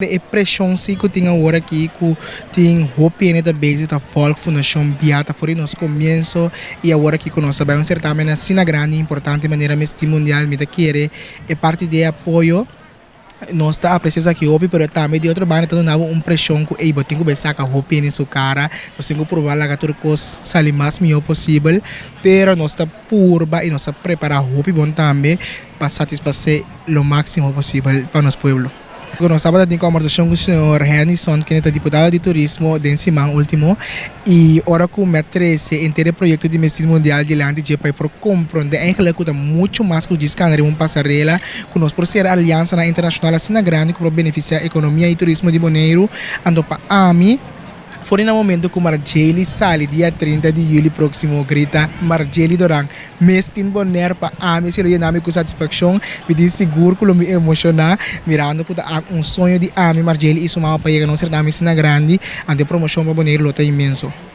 E pressão se que tinha agora aqui que tem hope neta base da Folk Fundação Biata foi nos começo e agora que nós sabemos um certamen assim grande importante maneira mesmo mundial me querer e parte de apoio nós está precisa que hope pero também de outra banda então dava pressão que ei botinho pensar que hope nesse cara nós temos que provar lá que tudo coisa sale mais melhor possível pero nós está purba e nós está preparar hope bom também para satisfazer o máximo possível para nosso povo. Nós estávamos em conversação com o senhor Henderson, que é deputado de turismo de Simão último, e agora com o metrese inteiro projeto de medicina mundial de lá de para compreender eigenlijk que muito mais que o discanar uma passarela que nós por ser aliança na internacional assim grande que para beneficiar a economia e turismo de Bonaire, ando para AMI. Foi no momento que Margeli sale dia 30 de julho próximo grita Margeli Dorang mestin boner pa ami se lo nami com satisfação me diz seguro que me emocionar mirando que sonho de ami Margeli e sumava para chegar não ser nami sina grande ante promoção para Bonaire lota imenso.